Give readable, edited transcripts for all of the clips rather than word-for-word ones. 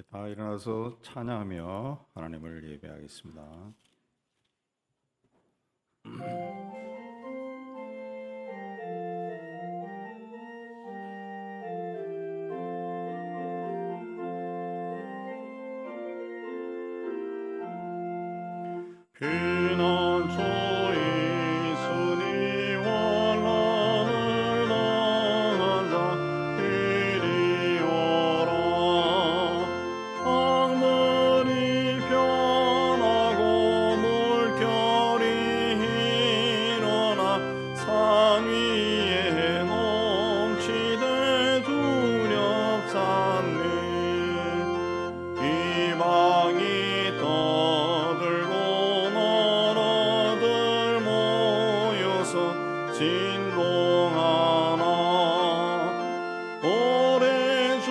다 일어나서 찬양하며 하나님을 예배하겠습니다. 피난처 있으니 원한을 다한 자 이리 오라. 강물이 변하고 물결이 일어나 산 위에 넘치되 두렵잖니. 이방이 떠들고 나라들 모여서 진동하나. 오래 주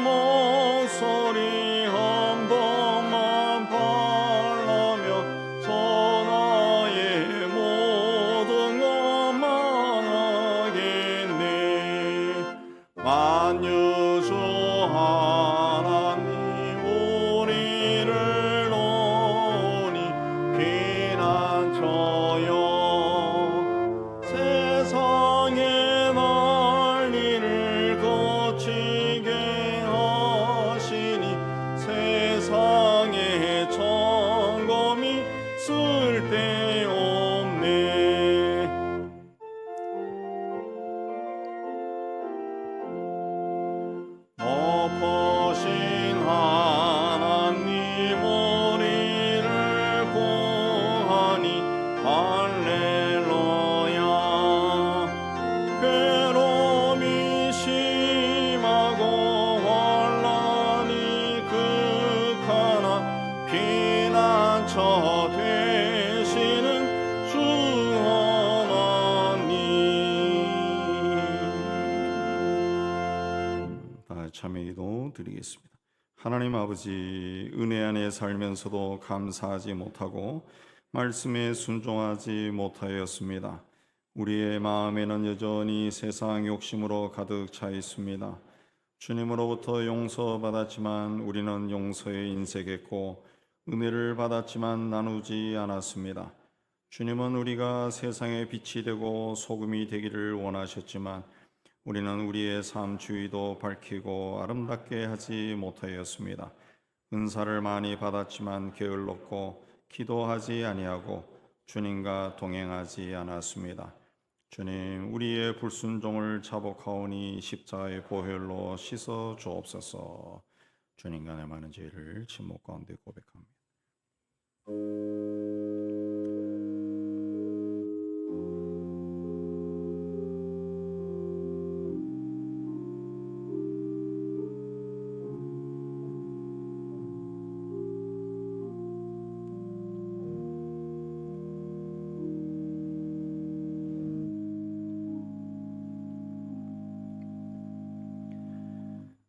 목소리 한 번만 parla며 천하의 모든 것 망하겠네. 만유주 하나님 우리를 놓으니 피난처여. 세상의 난리를 거치게 하시니 세상의 점검이 쓸데없네. 높으신 하나님 우리를 구하니 할렐루야. 괴로움이 심하고 환난이 극하나 피난처 되시는 주 하나님. 다 참회기도 드리겠습니다. 하나님 아버지, 은혜 안에 살면서도 감사하지 못하고 말씀에 순종하지 못하였습니다. 우리의 마음에는 여전히 세상 욕심으로 가득 차 있습니다. 주님으로부터 용서받았지만 우리는 용서에 인색했고 은혜를 받았지만 나누지 않았습니다. 주님은 우리가 세상의 빛이 되고 소금이 되기를 원하셨지만 우리는 우리의 삶 주위도 밝히고 아름답게 하지 못하였습니다. 은사를 많이 받았지만 게을렀고 기도하지 아니하고 주님과 동행하지 않았습니다. 주님, 우리의 불순종을 자복하오니 십자가의 보혈로 씻어 주옵소서. 주님과 내 많은 죄를 침묵 가운데 고백합니다.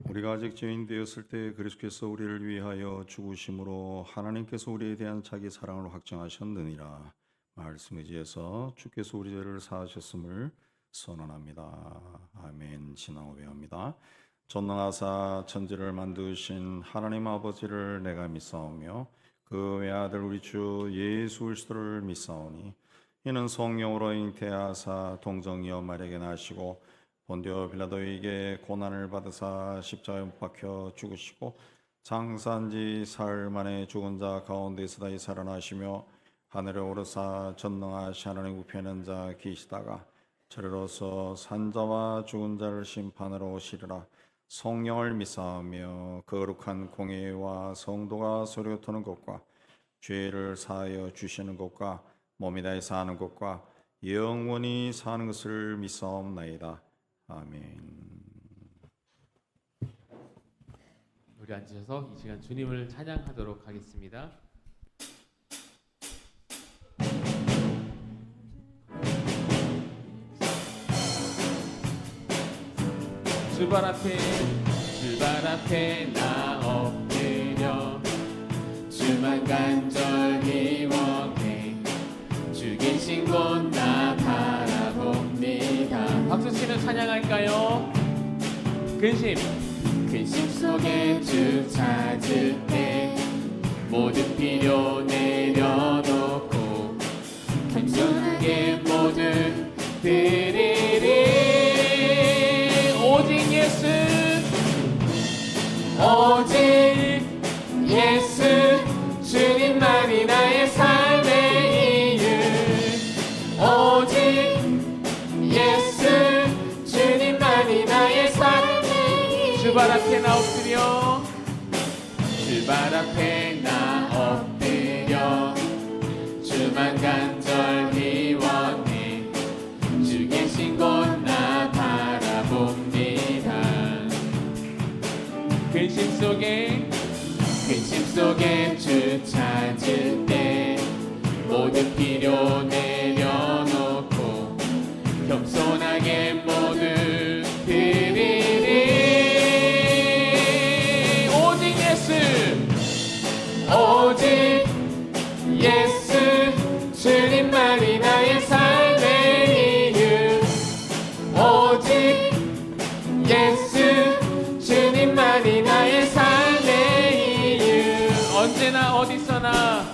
우리가 아직 죄인 되었을 때 그리스도께서 우리를 위하여 죽으심으로 하나님께서 우리에 대한 자기 사랑을 확증하셨느니라. 말씀 의지해서 주께서 우리 죄를 사하셨음을 선언합니다. 아멘. 신앙 고백합니다. 전능하사 천지를 만드신 하나님 아버지를 내가 믿사오며 그 외아들 우리 주 예수 그리스도를 믿사오니 이는 성령으로 잉태하사 동정이여 마리아에게 나시고 본디오 빌라도에게 고난을 받으사 십자가에 못 박혀 죽으시고 장사한 지 사흘 만에 죽은 자 가운데서 다시 살아나시며 하늘에 오르사 전능하신 하나님 우편에 앉아 계시다가 저리로서 산자와 죽은 자를 심판하러 오시리라. 성령을 믿사오며 거룩한 공예와 성도가 서로 토는 것과 죄를 사하여 주시는 것과 몸이 다해 사는 것과 영원히 사는 것을 믿사옵나이다. 아멘. 우리 앉으셔서 이 시간 주님을 찬양하도록 하겠습니다. 주발 앞에 나 엎드려 주만 간절히 원해 주 계신 곳 나 바라봅니다. 박수 치며 찬양할까요? 근심 근심 속에 주 찾을 때 모든 필요 내려놓고 겸손하게 모든 드리리. 오직 예수, 오직 예수, 주님만이 나의 삶의 이유. 오직 예수, 주님만이 나의 삶의 이유. 주발 앞에 나 엎드려, 주발 앞에 나 엎드려 주만 간절히 원해. 주 계신 곳 나 바라봅니다. 근심 속에 주 찾을 때 모든 필요 내려놓고 겸손하게 모두 드리리. 오직 예수, 오직 예수, 주님만이 나의 삶의 이유. 오직 예수, 주님만이 나의 삶의 이유. 언제나 어디서나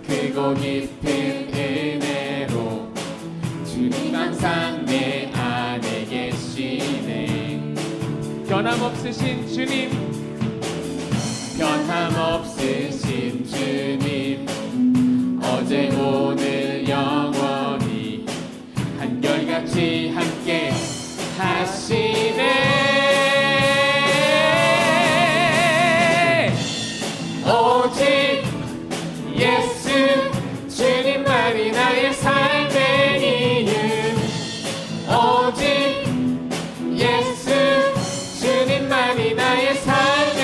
크고 깊은 은혜로 주님 항상 내 안에 계시네. 변함없으신 주님, 어제 오늘 영원히 한결같이 함께 하시네. 오직 예수, 주님만이 나의 삶의 이유. 오직 예수, 주님만이 나의 삶의.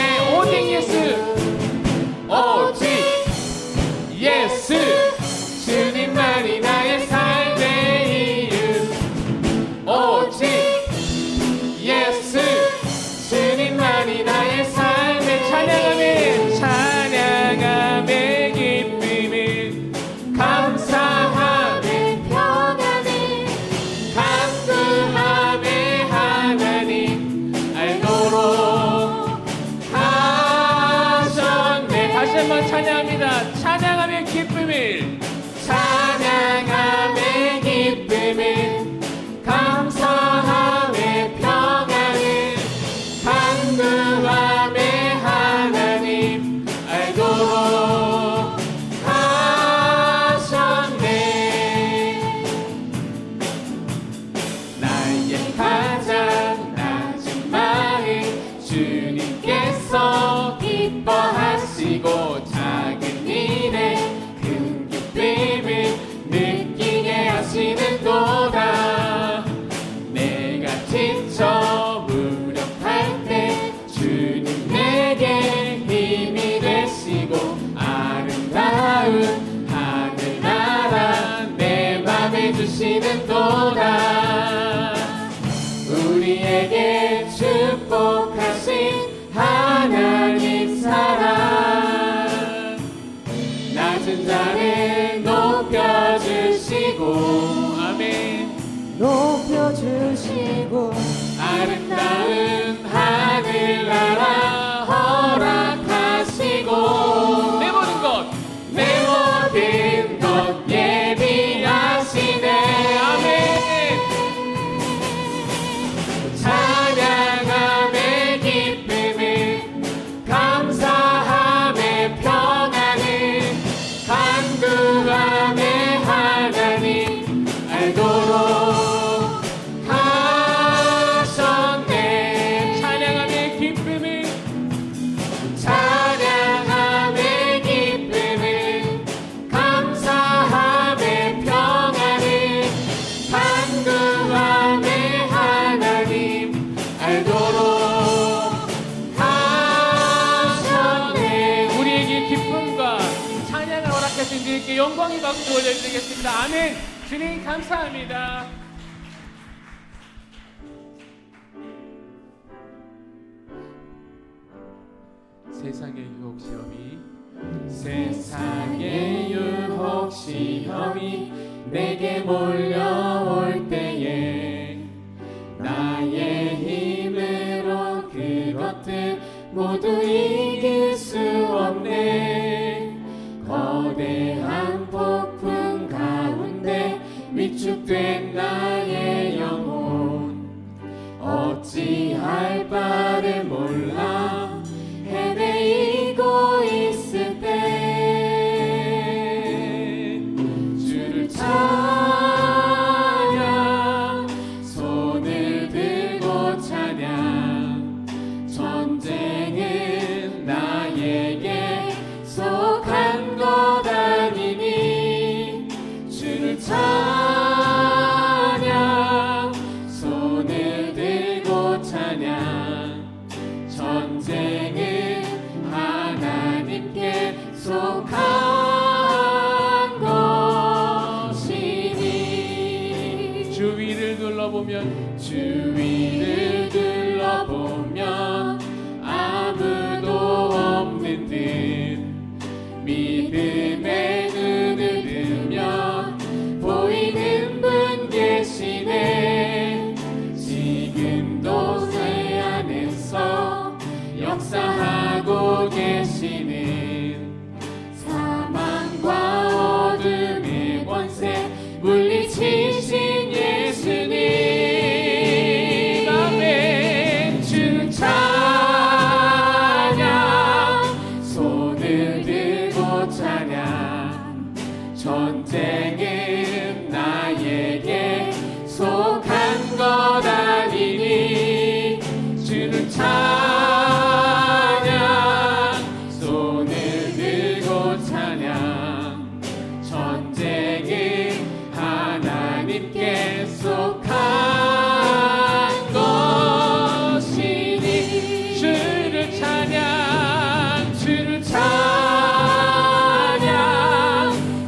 오직 예수, 주님만이 나의 삶의 이유. 오직 예수, 주님만이 나의 삶의. 찬양함의 기쁨을, 감사함의 평안을, 간구함의 하나님 알도록 하셨네. 다시 한번 찬양합니다. 찬양함의 기쁨을, 찬양함의 기쁨을, 감사함의 평안을, 간구함의 하나님 알도록 하셨네. 나의 가장 낮은 마음 주님께서 기뻐하시고 작은 일에 큰 기쁨을 느끼게 하시는도다. 내가 지쳐 무력할 때 주님 내게 힘이 되시고 아름다운 하늘나라 내 맘에 주시는도다. 우리에게 축복하신 하나님 사랑, 낮은 자를 높여주시고, 아멘, 높여주시고 아름다운 하늘나라 허락하시고, 내 모든 것 예비하시네. 아멘. 찬양함의 기쁨을, 감사함의 평안을, 간구함의 하나님 알도록 하셨네. 찬양함의 기쁨을, 찬양함의 기쁨을, 감사함의 평안을, 간구함의 하나님 알도록 하셨네. 우리에게 기쁨과 찬양을 허락하신 주님께 영광의 박수 올려드리겠습니다. 아멘. 주님 감사합니다. 세상의 유혹 시험이 내게 몰려올 때에 모두 이길 수 없네. 거대한 폭풍 가운데 위축된 나의 영혼, 어찌할 바를 몰라 헤매이고 있을 때 주를 찬양, 손을 들고 찬양. 전쟁은 나에게 속한 것 아니니 주를 찬양, 손을 들고 찬양. 전쟁은 하나님께 속한 것이니. 주위를 둘러보면 주위를 둘러보면 아무도 없는 듯 믿음의 눈을 들면 보이는 분 계시네. 지금도 새 안에서 역사하고 계시는 사망과 어둠의 권세 물리치신 예수님. 아멘. 주를 찬양, 손을 들고 찬양. 전쟁은 나에게 속한 것 아니니 주를 찬양, 손을 들고 찬양. 전쟁은 하나님께 속한 것이니. 주를 찬양, 주를 찬양,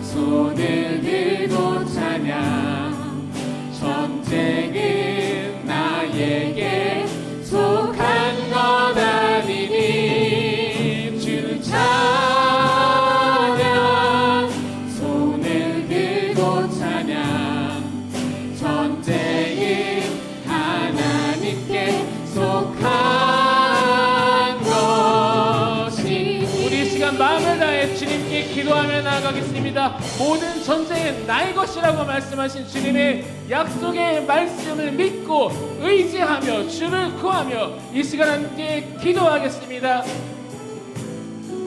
손을 들고 찬양. 전쟁은 나에게 속한 것 아니니 주를 찬양, 손을 들고 찬양. 전쟁은 하나님께 속한 것이니. 우리 이 시간 마음을 다해 주님께 기도하며 나아가겠습니다. 모든 전쟁은 나의 것이라고 말씀하신 주님의 약속의 말씀을 믿고 의지하며 주를 구하며 이 시간 함께 기도하겠습니다.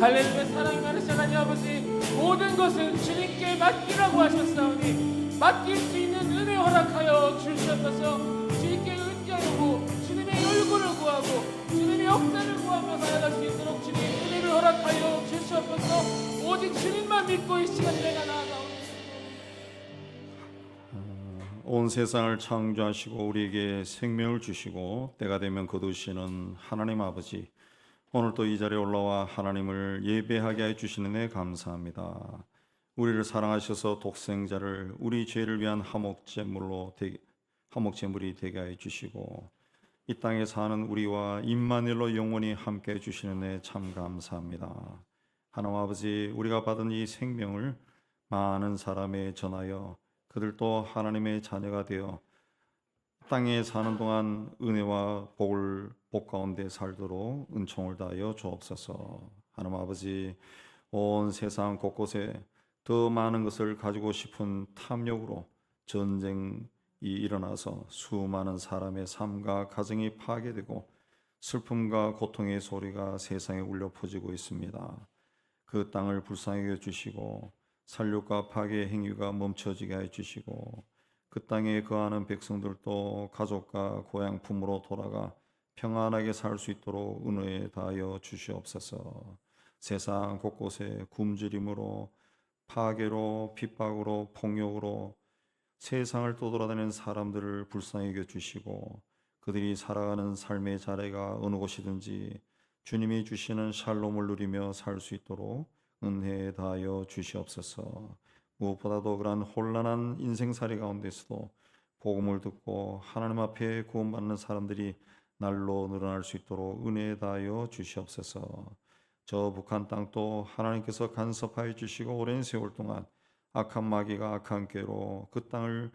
할렐루야. 사랑이 많으신 하나님 아버지, 모든 것은 주님께 맡기라고 하셨사오니 맡길 수 있는 은혜 허락하여 주시옵소서. 주님께 의지하고 주님의 얼굴을 구하고 주님의 역사를 구하며 살아갈 수 있도록 주님 은혜를 허락하여 주시옵소서. 오직 주님만 믿고 이 시간 내가 나아가오니. 온 세상을 창조하시고 우리에게 생명을 주시고 때가 되면 거두시는 하나님 아버지, 오늘 또 이 자리에 올라와 하나님을 예배하게 해 주시는 데 감사합니다. 우리를 사랑하셔서 독생자를 우리 죄를 위한 화목제물이 되게 해 주시고 이 땅에 사는 우리와 임마누엘로 영원히 함께 해 주시는 데 참 감사합니다. 하나님 아버지, 우리가 받은 이 생명을 많은 사람에 전하여 그들도 하나님의 자녀가 되어 땅에 사는 동안 은혜와 복 가운데 살도록 은총을 다하여 주옵소서. 하나님 아버지, 온 세상 곳곳에 더 많은 것을 가지고 싶은 탐욕으로 전쟁이 일어나서 수많은 사람의 삶과 가정이 파괴되고 슬픔과 고통의 소리가 세상에 울려 퍼지고 있습니다. 그 땅을 불쌍히 여주시고 살육과 파괴 행위가 멈춰지게 해주시고 그 땅에 거하는 백성들도 가족과 고향 품으로 돌아가 평안하게 살 수 있도록 은혜 다하여 주시옵소서. 세상 곳곳에 굶주림으로 파괴로 핍박으로 폭력으로 세상을 떠돌아다니는 사람들을 불쌍히 여겨주시고 그들이 살아가는 삶의 자리가 어느 곳이든지 주님이 주시는 샬롬을 누리며 살 수 있도록 은혜 다하여 주시옵소서. 무엇보다도 그러한 혼란한 인생살이 가운데서도 복음을 듣고 하나님 앞에 구원받는 사람들이 날로 늘어날 수 있도록 은혜 다하여 주시옵소서. 저 북한 땅도 하나님께서 간섭하여 주시고 오랜 세월 동안 악한 마귀가 악한 꾀로 그 땅을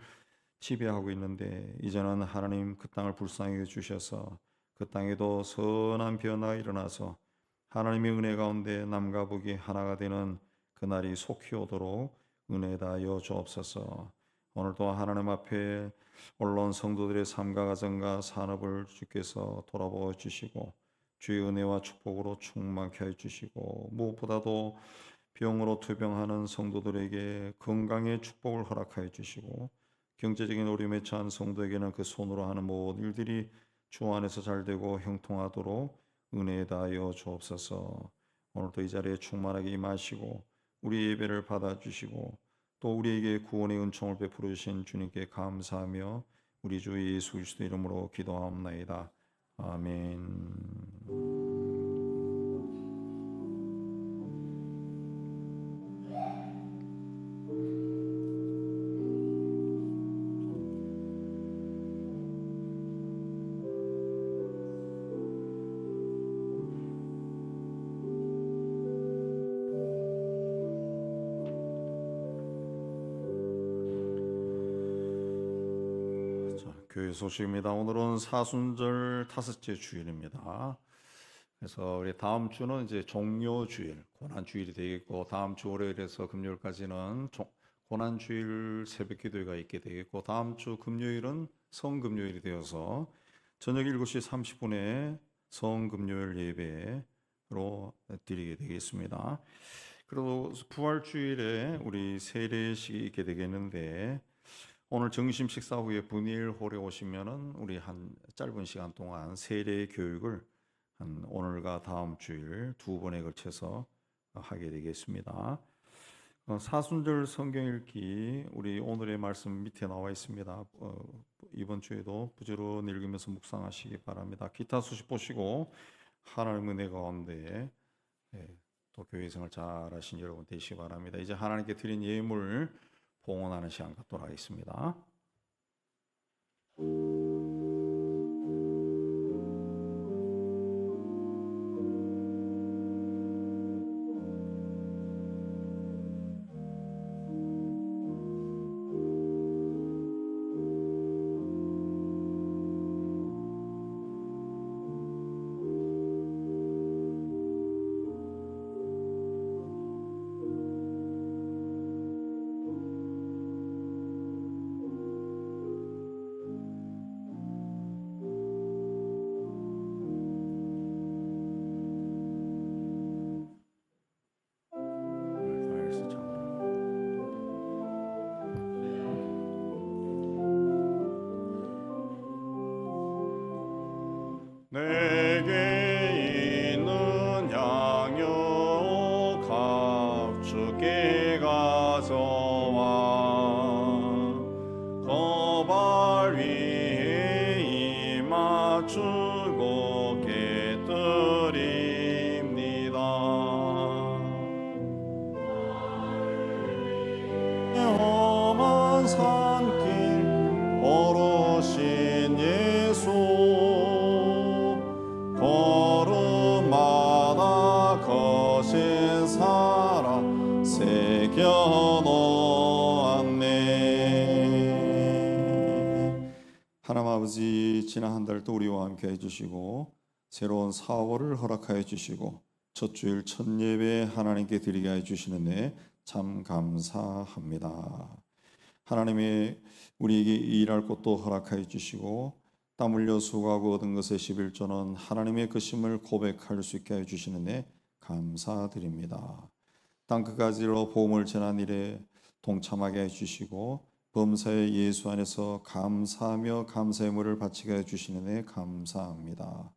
지배하고 있는데 이제는 하나님 그 땅을 불쌍히 주셔서 그 땅에도 선한 변화가 일어나서 하나님의 은혜 가운데 남과 북이 하나가 되는 그날이 속히 오도록 은혜 다하여 주옵소서. 오늘도 하나님 앞에 언론 성도들의 삶과 가정과 산업을 주께서 돌아보아 주시고 주의 은혜와 축복으로 충만케 해 주시고 무엇보다도 병으로 투병하는 성도들에게 건강의 축복을 허락하여 주시고 경제적인 어려움에 처한 성도에게는 그 손으로 하는 모든 일들이 주 안에서 잘되고 형통하도록 은혜 다하여 주옵소서. 오늘도 이 자리에 충만하게 임하시고 우리 예배를 받아주시고 또 우리에게 구원의 은총을 베풀어 주신 주님께 감사하며 우리 주 예수 그리스도 이름으로 기도하옵나이다. 아멘. 교회 소식입니다. 오늘은 사순절 다섯째 주일입니다. 그래서 우리 다음 주는 이제 종료 주일, 고난 주일이 되겠고 다음 주 월요일에서 금요일까지는 고난 주일 새벽 기도회가 있게 되겠고 다음 주 금요일은 성금요일이 되어서 저녁 7시 30분에 성금요일 예배로 드리게 되겠습니다. 그리고 부활 주일에 우리 세례식이 있게 되겠는데 오늘 점심 식사 후에 분일홀에 오시면은 우리 한 짧은 시간 동안 세례 교육을 한 오늘과 다음 주일 두 번에 걸쳐서 하게 되겠습니다. 사순절 성경 읽기 우리 오늘의 말씀 밑에 나와 있습니다. 이번 주에도 부지런히 읽으면서 묵상하시기 바랍니다. 기타 수십 보시고 하나님 은혜 가운데 또 교회 생활 잘 하신 여러분 되시기 바랍니다. 이제 하나님께 드린 예물 봉헌하는 시간 갖도록 하겠습니다. 내게 있는 양육 값주게 가져와 거발 위에 임맞추고 깨뜨립니다. 험한 산길 오르신 예수 걸음마다 거신 사랑 새겨놓았네. 하나님 아버지 지난 한 달도 우리와 함께 해주시고 새로운 4월을 허락하여 주시고 첫 주일 첫 예배 하나님께 드리게 해주시는 참 감사합니다. 하나님이 우리에게 일할 곳도 허락하여 주시고 땀 흘려 수고하고 얻은 것의 11조는 하나님의 것임을 고백할 수 있게 해주시는 감사드립니다. 땅 끝까지로 복음을 전한 일에 동참하게 해주시고 범사의 예수 안에서 감사하며 감사의 물을 바치게 해주시는 감사합니다.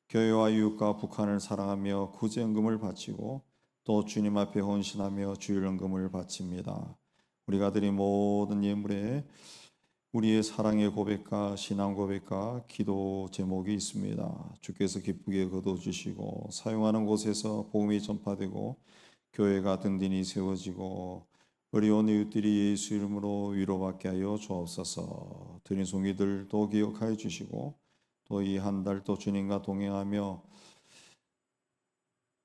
교회와 이웃과 북한을 사랑하며 구제연금을 바치고 또 주님 앞에 헌신하며 주일연금을 바칩니다. 우리가 드린 모든 예물에 우리의 사랑의 고백과 신앙 고백과 기도 제목이 있습니다. 주께서 기쁘게 거둬주시고 사용하는 곳에서 복음이 전파되고 교회가 든든히 세워지고 어려운 이웃들이 예수 이름으로 위로받게 하여 주옵소서. 드린 송이들도 기억하여 주시고 또 이 한 달 또 주님과 동행하며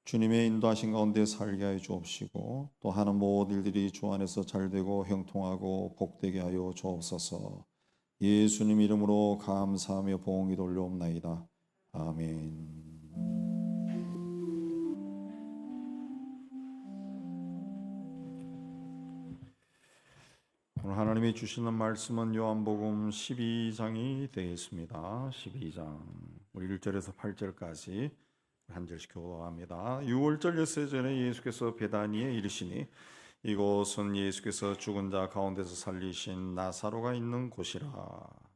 주님의 인도하신 가운데 살게 하여 주옵시고 또 하는 모든 일들이 주 안에서 잘되고 형통하고 복되게 하여 주옵소서. 예수님 이름으로 감사하며 봉헌기 돌려옵나이다. 아멘. 오늘 하나님이 주시는 말씀은 요한복음 12장이 되겠습니다. 12장 우리 1절에서 8절까지 한 절씩 교도합니다. 6월절 엿새 전에 예수께서 베다니에 이르시니 이곳은 예수께서 죽은 자 가운데서 살리신 나사로가 있는 곳이라.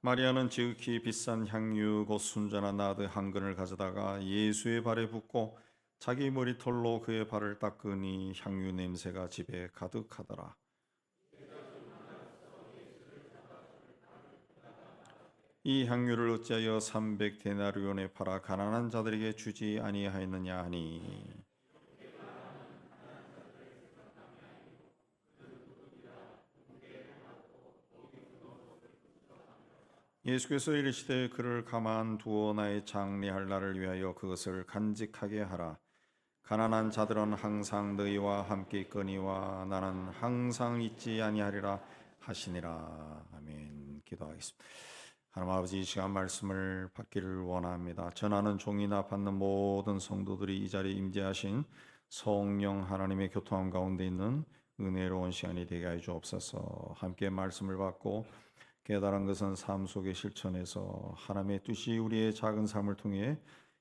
마리아는 지극히 비싼 향유 곧 순전한 나드 한 근을 가져다가 예수의 발에 붓고 자기 머리털로 그의 발을 닦으니 향유 냄새가 집에 가득하더라. 이 향유를 어찌하여 300데나리온에 팔아 가난한 자들에게 주지 아니하였느냐 하니 예수께서 이르시되 그를 가만두어 나의 장례할 날을 위하여 그것을 간직하게 하라. 가난한 자들은 항상 너희와 함께 있거니와 나는 항상 있지 아니하리라 하시니라. 아멘. 기도하겠습니다. 하나님 아버지, 이 시간 말씀을 받기를 원합니다. 전하는 종이나 받는 모든 성도들이 이 자리에 임재하신 성령 하나님의 교통함 가운데 있는 은혜로운 시간이 되게 하여 주옵소서. 함께 말씀을 받고 깨달은 것은 삶 속에 실천해서 하나님의 뜻이 우리의 작은 삶을 통해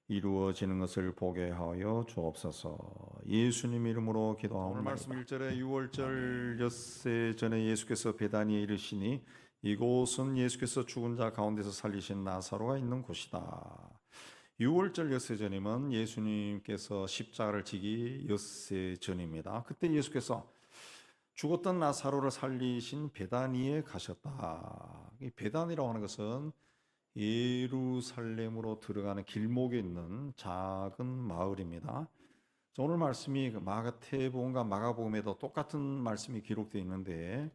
이루어지는 것을 보게 하여 주옵소서. 예수님 이름으로 기도하옵나이다. 오늘 말씀 1절에 6월절 엿새 전에 예수께서 베다니에 이르시니 이곳은 예수께서 죽은 자 가운데서 살리신 나사로가 있는 곳이다. 6월절 엿새 전이면 예수님께서 십자가를 지기 엿새 전입니다. 그때 예수께서 죽었던 나사로를 살리신 베다니에 가셨다. 이 베다니라고 하는 것은 예루살렘으로 들어가는 길목에 있는 작은 마을입니다. 오늘 말씀이 마태복음과 마가복음에도 똑같은 말씀이 기록되어 있는데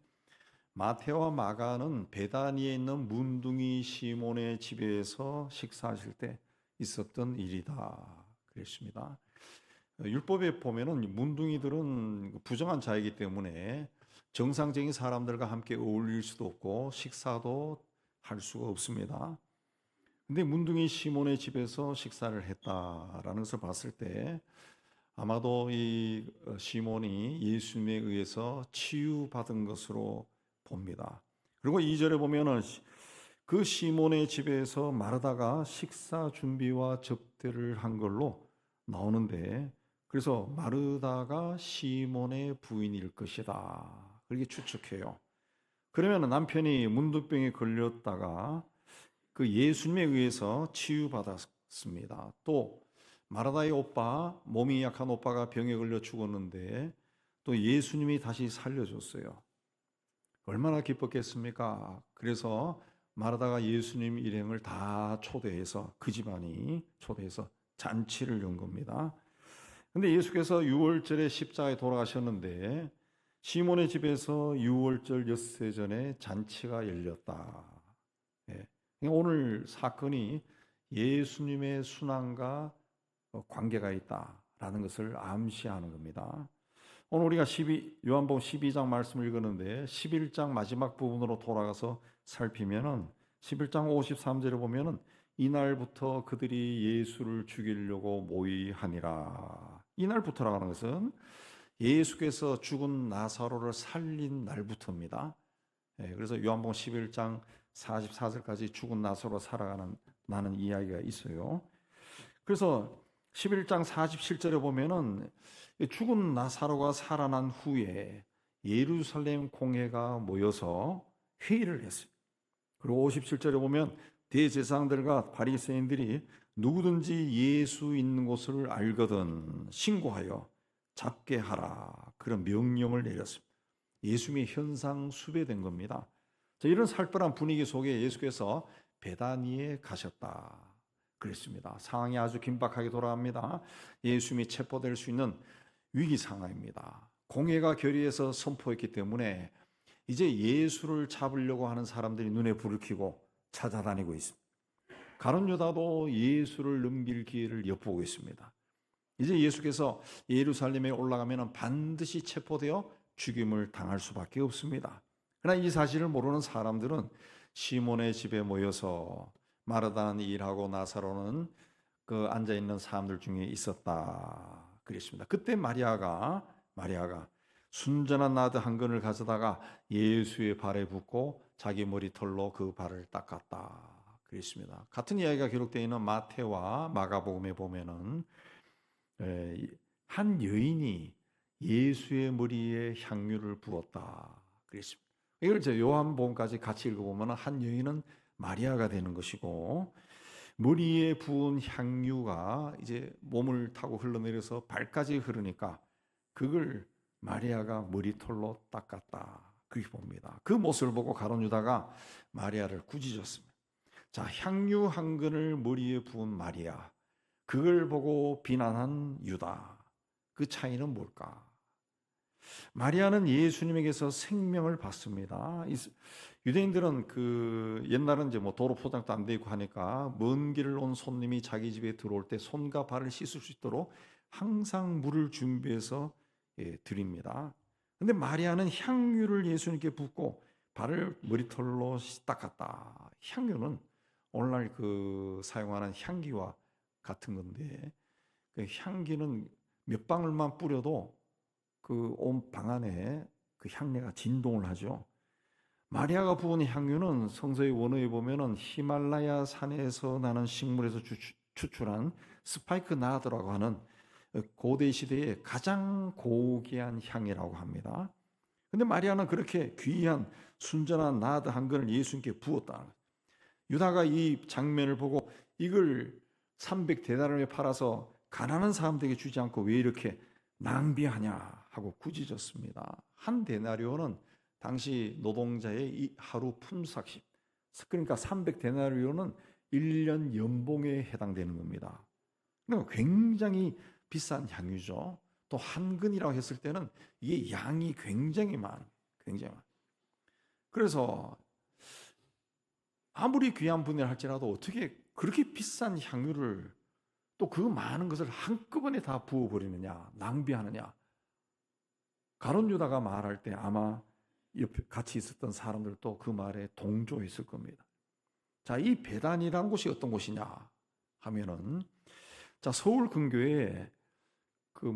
마태와 마가는 베다니에 있는 문둥이 시몬의 집에서 식사하실 때 있었던 일이다 그랬습니다. 율법에 보면은 문둥이들은 부정한 자이기 때문에 정상적인 사람들과 함께 어울릴 수도 없고 식사도 할 수가 없습니다. 근데 문둥이 시몬의 집에서 식사를 했다라는 것을 봤을 때 아마도 이 시몬이 예수님에 의해서 치유받은 것으로 봅니다. 그리고 2절에 보면은 그 시몬의 집에서 마르다가 식사 준비와 접대를 한 걸로 나오는데 그래서 마르다가 시몬의 부인일 것이다. 그렇게 추측해요. 그러면 남편이 문둥병에 걸렸다가 그 예수님에 의해서 치유받았습니다. 또 마르다의 오빠, 몸이 약한 오빠가 병에 걸려 죽었는데 또 예수님이 다시 살려줬어요. 얼마나 기뻤겠습니까? 그래서 마르다가 예수님 일행을 다 초대해서 그 집안이 초대해서 잔치를 연 겁니다. 근데 예수께서 6월절에 십자가에 돌아가셨는데 시몬의 집에서 6월절 엿새 전에 잔치가 열렸다. 예. 오늘 사건이 예수님의 순환과 관계가 있다라는 것을 암시하는 겁니다. 오늘 우리가 요한복음 12장 말씀을 읽었는데 11장 마지막 부분으로 돌아가서 살피면은 11장 53절에 보면은 이날부터 그들이 예수를 죽이려고 모의하니라. 이날부터라고 하는 것은 예수께서 죽은 나사로를 살린 날부터입니다. 그래서 요한복음 11장 44절까지 죽은 나사로로 살아가는 이야기가 있어요. 그래서 11장 47절에 보면은 죽은 나사로가 살아난 후에 예루살렘 공회가 모여서 회의를 했어요. 그리고 57절에 보면 대제사장들과 바리새인들이 누구든지 예수 있는 곳을 알거든 신고하여 잡게 하라 그런 명령을 내렸습니다. 예수님이 현상 수배된 겁니다. 이런 살벌한 분위기 속에 예수께서 베다니에 가셨다 그랬습니다. 상황이 아주 긴박하게 돌아갑니다. 예수님이 체포될 수 있는 위기 상황입니다. 공회가 결의해서 선포했기 때문에 이제 예수를 잡으려고 하는 사람들이 눈에 불을 켜고 찾아다니고 있습니다. 가룟 유다도 예수를 넘길 기회를 엿보고 있습니다. 이제 예수께서 예루살렘에 올라가면 반드시 체포되어 죽임을 당할 수밖에 없습니다. 그러나 이 사실을 모르는 사람들은 시몬의 집에 모여서 마르다는 일하고 나사로는 그 앉아 있는 사람들 중에 있었다 그랬습니다. 그때 마리아가 순전한 나드 한 근을 가져다가 예수의 발에 붓고 자기 머리털로 그 발을 닦았다 그랬습니다. 같은 이야기가 기록되어 있는 마태와 마가복음에 보면은 한 여인이 예수의 머리에 향유를 부었다 그랬습니다. 이걸 이제 요한복음까지 같이 읽어보면 한 여인은 마리아가 되는 것이고, 머리에 부은 향유가 이제 몸을 타고 흘러내려서 발까지 흐르니까 그걸 마리아가 머리털로 닦았다 그렇게 봅니다. 그 모습을 보고 가룟 유다가 마리아를 꾸짖었습니다. 자, 향유 한 근을 머리에 부은 마리아, 그걸 보고 비난한 유다, 그 차이는 뭘까? 마리아는 예수님에게서 생명을 받습니다. 유대인들은 그 옛날은 이제 뭐 도로 포장도 안 돼 있고 하니까 먼 길을 온 손님이 자기 집에 들어올 때 손과 발을 씻을 수 있도록 항상 물을 준비해서 드립니다. 근데 마리아는 향유를 예수님께 붓고 발을 머리털로 닦았다. 향유는 오늘날 그 사용하는 향기와 같은 건데, 그 향기는 몇 방울만 뿌려도 그 온 방 안에 그 향내가 진동을 하죠. 마리아가 부은 향유는 성서의 원어에 보면은 히말라야 산에서 나는 식물에서 추출한 스파이크 나드라고 하는 고대 시대의 가장 고귀한 향이라고 합니다. 근데 마리아는 그렇게 귀한 순전한 나드 한 근을 예수님께 부었다는 거예요. 유다가 이 장면을 보고 이걸 300데나리온에 팔아서 가난한 사람들에게 주지 않고 왜 이렇게 낭비하냐 하고 꾸짖었습니다. 한 데나리온은 당시 노동자의 이 하루 품삯이, 그러니까 300데나리온은 1년 연봉에 해당되는 겁니다. 그러니까 굉장히 비싼 향유죠. 또 한 근이라고 했을 때는 이게 양이 굉장히 많아요. 그래서 아무리 귀한 분이라 할지라도 어떻게 그렇게 비싼 향유를 또 그 많은 것을 한꺼번에 다 부어버리느냐, 낭비하느냐. 가룟 유다가 말할 때 아마 옆에 같이 있었던 사람들도 그 말에 동조했을 겁니다. 자, 이 베단이라는 곳이 어떤 곳이냐 하면은, 자, 서울 근교에 그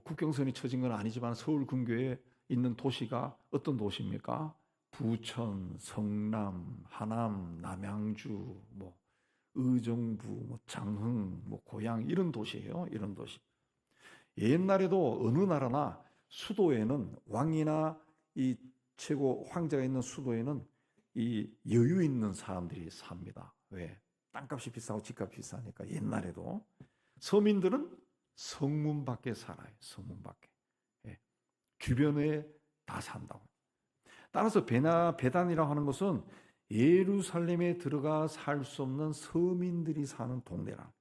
국경선이 쳐진 건 아니지만 서울 근교에 있는 도시가 어떤 도시입니까? 부천, 성남, 하남, 남양주, 의정부, 장흥, 고양 이런 도시예요. 이런 도시. 옛날에도 어느 나라나 수도에는 왕이나 이 최고 황제가 있는 수도에는 이 여유 있는 사람들이 삽니다. 왜? 땅값이 비싸고 집값이 비싸니까. 옛날에도 서민들은 성문 밖에 살아요. 성문 밖에. 주변에 다 산다고. 따라서 베단이라고 하는 것은 예루살렘에 들어가 살 수 없는 서민들이 사는 동네라.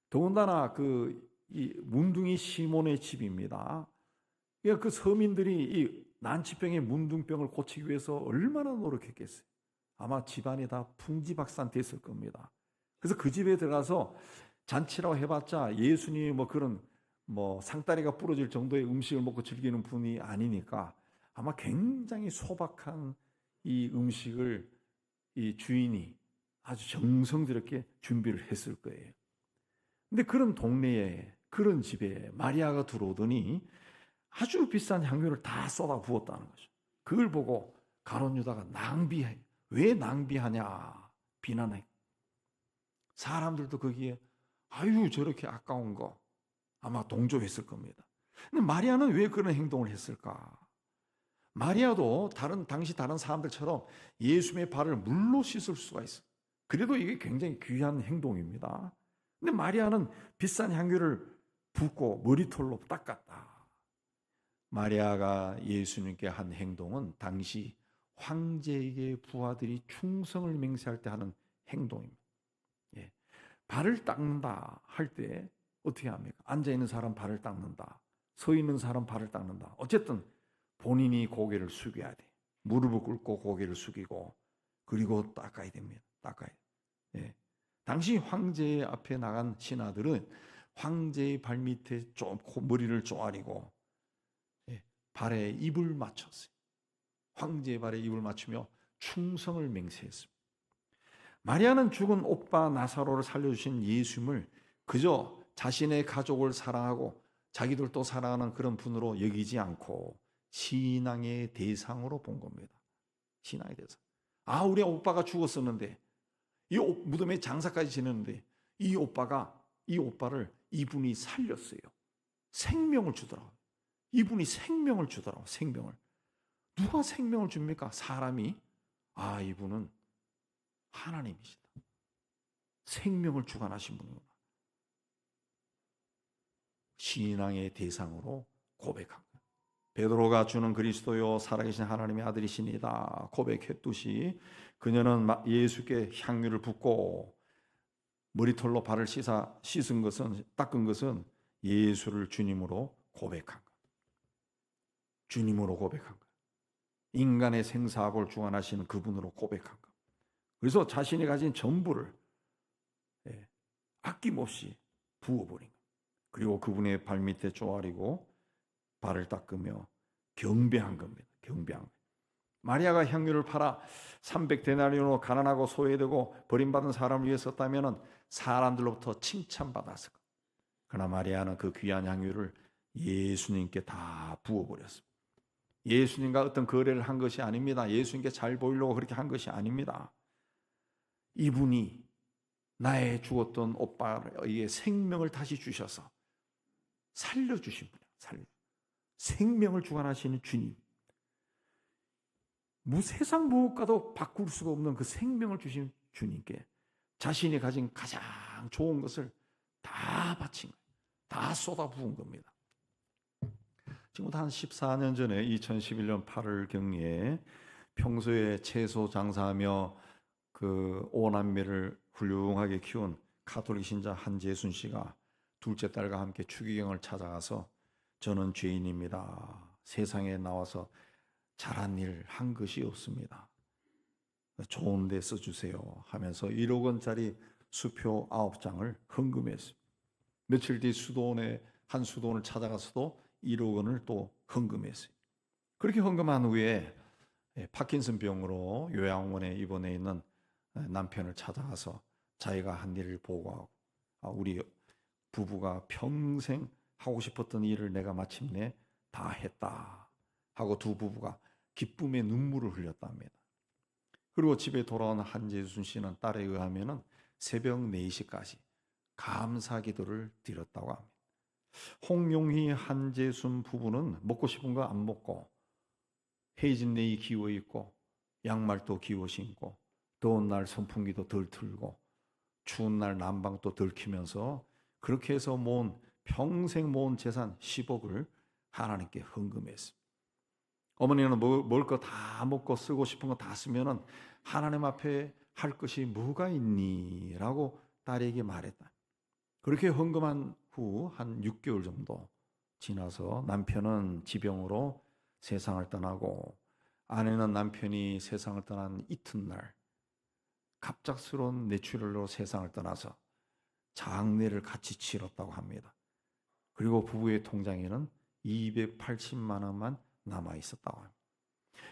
더군다나 이 문둥이 시몬의 집입니다. 그러니까 그 서민들이 이 난치병의 문둥병을 고치기 위해서 얼마나 노력했겠어요. 아마 집안이 다 풍지박산 됐을 겁니다. 그래서 그 집에 들어가서 잔치라고 해봤자 예수님이 그런 상다리가 부러질 정도의 음식을 먹고 즐기는 분이 아니니까 아마 굉장히 소박한 이 음식을 이 주인이 아주 정성스럽게 준비를 했을 거예요. 근데 그런 동네에, 그런 집에 마리아가 들어오더니 아주 비싼 향유를 다 쏟아 부었다는 거죠. 그걸 보고 가룟 유다가 낭비해. 왜 낭비하냐 비난해. 사람들도 거기에 아유 저렇게 아까운 거 아마 동조했을 겁니다. 근데 마리아는 왜 그런 행동을 했을까? 마리아도 당시 다른 사람들처럼 예수님의 발을 물로 씻을 수가 있어요. 그래도 이게 굉장히 귀한 행동입니다. 근데 마리아는 비싼 향유를 붓고 머리털로 닦았다. 마리아가 예수님께 한 행동은 당시 황제에게 부하들이 충성을 맹세할 때 하는 행동입니다. 발을 닦는다 할 때 어떻게 합니까? 앉아있는 사람 발을 닦는다. 서 있는 사람 발을 닦는다. 어쨌든 본인이 고개를 숙여야 돼. 무릎을 꿇고 고개를 숙이고 그리고 닦아야 됩니다. 닦아야 돼. 당시 황제 앞에 나간 신하들은 황제의 발밑에 머리를 쪼아리고 발에 입을 맞췄어요. 황제의 발에 입을 맞추며 충성을 맹세했습니다. 마리아는 죽은 오빠 나사로를 살려주신 예수님을 그저 자신의 가족을 사랑하고 자기들도 사랑하는 그런 분으로 여기지 않고 신앙의 대상으로 본 겁니다. 신앙의 대상. 아, 우리 오빠가 죽었었는데 이 무덤에 장사까지 지냈는데 이 오빠를 이분이 살렸어요. 생명을 주더라고요. 이분이 생명을 주더라고요. 생명을. 누가 생명을 줍니까? 사람이. 아, 이분은 하나님이시다. 생명을 주관하신 분이구나. 신앙의 대상으로 고백한 거예요. 베드로가 주는 그리스도요 살아계신 하나님의 아들이시니다 고백했듯이 그녀는 예수께 향유를 붓고 머리털로 발을 닦은 것은 예수를 주님으로 고백한 거예요. 주님으로 고백한 거예요. 인간의 생사학을 주관하시는 그분으로 고백한 거예요. 그래서 자신이 가진 전부를 아낌없이 부어버린 거예요. 그리고 그분의 발밑에 쪼아리고 발을 닦으며 경배한 겁니다. 경배한 거예요. 마리아가 향유를 팔아 300데나리온으로 가난하고 소외되고 버림받은 사람을 위해 썼다면 사람들로부터 칭찬받았을 거예요. 그러나 마리아는 그 귀한 향유를 예수님께 다 부어버렸습니다. 예수님과 어떤 거래를 한 것이 아닙니다. 예수님께 잘 보이려고 그렇게 한 것이 아닙니다. 이분이 나의 죽었던 오빠에게 생명을 다시 주셔서 살려주신 분이에요. 생명을 주관하시는 주님. 세상 무엇과도 바꿀 수가 없는 그 생명을 주신 주님께 자신이 가진 가장 좋은 것을 다 바친 거예요. 다 쏟아부은 겁니다. 지금부터 한 14년 전에 2011년 8월 경에 평소에 채소 장사하며 그 오남매를 훌륭하게 키운 가톨릭 신자 한재순 씨가 둘째 딸과 함께 추기경을 찾아가서 저는 죄인입니다. 세상에 나와서 잘한 일 한 것이 없습니다. 좋은 데 써주세요 하면서 1억 원짜리 수표 9장을 헌금했어요. 며칠 뒤 한 수도원을 찾아가서도 1억 원을 또 헌금했어요. 그렇게 헌금한 후에 파킨슨 병으로 요양원에 입원해 있는 남편을 찾아가서 자기가 한 일을 보고하고 우리 부부가 평생 하고 싶었던 일을 내가 마침내 다 했다 하고 두 부부가 기쁨의 눈물을 흘렸답니다. 그리고 집에 돌아온 한재순 씨는 딸에 의하면 새벽 4시까지 감사 기도를 드렸다고 합니다. 홍용희 한재순 부부는 먹고 싶은 거 안 먹고 헤이즐네이 기워 입고 양말도 기워 신고 더운 날 선풍기도 덜 틀고 추운 날 난방도 덜 켜면서 그렇게 해서 평생 모은 재산 10억을 하나님께 헌금했습니다. 어머니는 먹을 거 다 먹고 쓰고 싶은 거 다 쓰면은 하나님 앞에 할 것이 뭐가 있니? 라고 딸에게 말했다. 그렇게 헌금한 후 한 6개월 정도 지나서 남편은 지병으로 세상을 떠나고 아내는 남편이 세상을 떠난 이튿날 갑작스러운 뇌출혈로 세상을 떠나서 장례를 같이 치렀다고 합니다. 그리고 부부의 통장에는 280만 원만 남아 있었다고 합니다.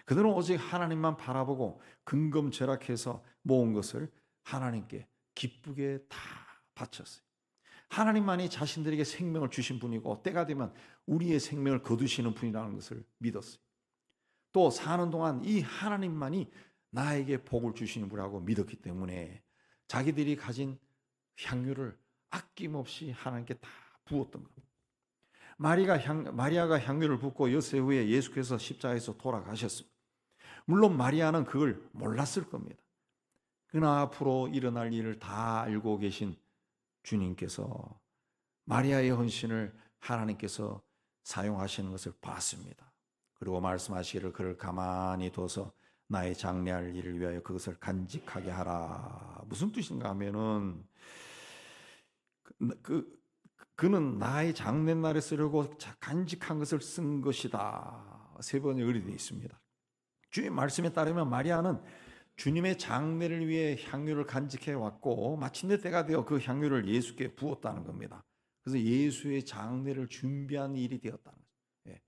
그들은 오직 하나님만 바라보고 근검절약해서 모은 것을 하나님께 기쁘게 다 바쳤어요. 하나님만이 자신들에게 생명을 주신 분이고 때가 되면 우리의 생명을 거두시는 분이라는 것을 믿었어요. 또 사는 동안 이 하나님만이 나에게 복을 주시는 분이라고 믿었기 때문에 자기들이 가진 향유를 아낌없이 하나님께 다 부었던 겁니다. 마리아가 향유를 붓고 엿새 후에 예수께서 십자가에서 돌아가셨습니다. 물론 마리아는 그걸 몰랐을 겁니다. 그러나 앞으로 일어날 일을 다 알고 계신 주님께서 마리아의 헌신을 하나님께서 사용하시는 것을 봤습니다. 그리고 말씀하시기를 그를 가만히 둬서 나의 장래할 일을 위하여 그것을 간직하게 하라. 무슨 뜻인가 하면은 그는 나의 장례날에 쓰려고 간직한 것을 쓴 것이다. 3번의 의리 되어 있습니다. 주의 말씀에 따르면 마리아는 주님의 장례를 위해 향유를 간직해 왔고 마침내 때가 되어 그 향유를 예수께 부었다는 겁니다. 그래서 예수의 장례를 준비한 일이 되었다는 거죠.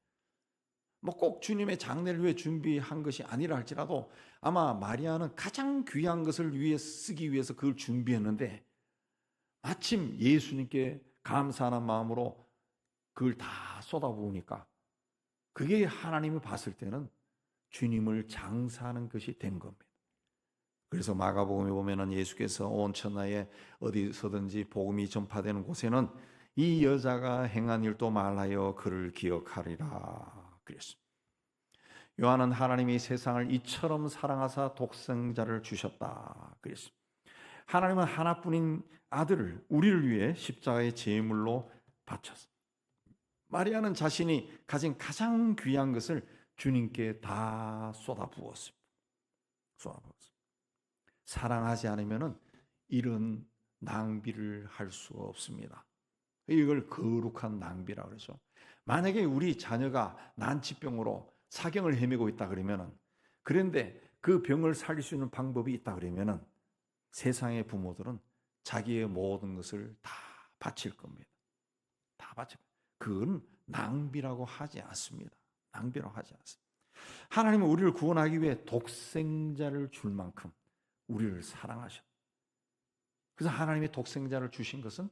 뭐 꼭 주님의 장례를 위해 준비한 것이 아니라 할지라도 아마 마리아는 가장 귀한 것을 위해 쓰기 위해서 그걸 준비했는데 마침 예수님께 감사하는 마음으로 그걸 다 쏟아부으니까 그게 하나님이 봤을 때는 주님을 장사하는 것이 된 겁니다. 그래서 마가복음에 보면은 예수께서 온 천하에 어디서든지 복음이 전파되는 곳에는 이 여자가 행한 일도 말하여 그를 기억하리라 그랬습니다. 요한은 하나님이 세상을 이처럼 사랑하사 독생자를 주셨다 그랬습니다. 하나님은 하나뿐인 아들을 우리를 위해 십자가의 제물로 바쳤습니다. 마리아는 자신이 가진 가장 귀한 것을 주님께 다 쏟아부었습니다. 사랑하지 않으면 이런 낭비를 할 수가 없습니다. 이걸 거룩한 낭비라고 그러죠. 만약에 우리 자녀가 난치병으로 사경을 헤매고 있다 그러면은, 그런데 그 병을 살릴 수 있는 방법이 있다 그러면은 세상의 부모들은 자기의 모든 것을 다 바칠 겁니다. 다 바칠 겁니다. 그건 낭비라고 하지 않습니다. 낭비라고 하지 않습니다. 하나님은 우리를 구원하기 위해 독생자를 줄 만큼 우리를 사랑하셨다. 그래서 하나님의 독생자를 주신 것은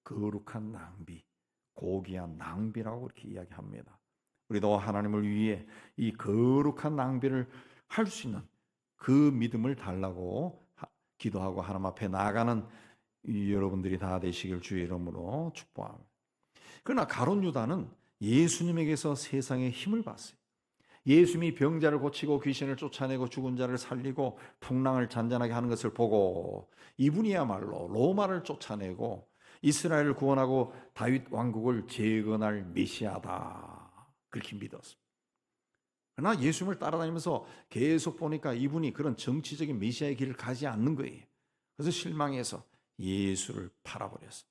거룩한 낭비, 고귀한 낭비라고 그렇게 이야기합니다. 우리도 하나님을 위해 이 거룩한 낭비를 할 수 있는 그 믿음을 달라고 기도하고 하나님 앞에 나아가는 여러분들이 다 되시길 주의 이름으로 축복합니다. 그러나 가룟 유다는 예수님에게서 세상의 힘을 봤어요. 예수님이 병자를 고치고 귀신을 쫓아내고 죽은 자를 살리고 풍랑을 잔잔하게 하는 것을 보고 이분이야말로 로마를 쫓아내고 이스라엘을 구원하고 다윗 왕국을 재건할 메시아다 그렇게 믿었습니다. 그러나 예수님을 따라다니면서 계속 보니까 이분이 그런 정치적인 메시아의 길을 가지 않는 거예요. 그래서 실망해서 예수를 팔아버렸어요.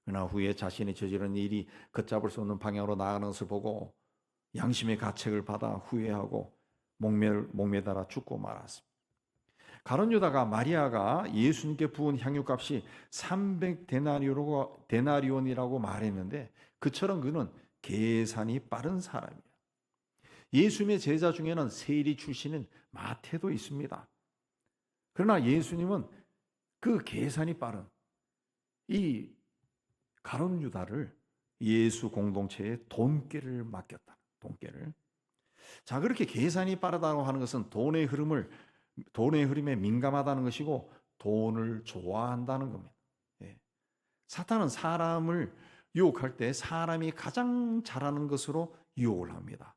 그러나 후에 자신이 저지른 일이 걷잡을 수 없는 방향으로 나아가는 것을 보고 양심의 가책을 받아 후회하고 목매달아 죽고 말았습니다. 가룟 유다가 마리아가 예수님께 부은 향유값이 300데나리온이라고 말했는데 그처럼 그는 계산이 빠른 사람이에요. 예수님의 제자 중에는 세리 출신인 마태도 있습니다. 그러나 예수님은 그 계산이 빠른 이 가룟 유다를 예수 공동체에 돈깨를 맡겼다. 돈깨를. 자, 그렇게 계산이 빠르다고 하는 것은 돈의 흐름에 민감하다는 것이고 돈을 좋아한다는 겁니다. 예. 사탄은 사람을 유혹할 때 사람이 가장 잘하는 것으로 유혹을 합니다.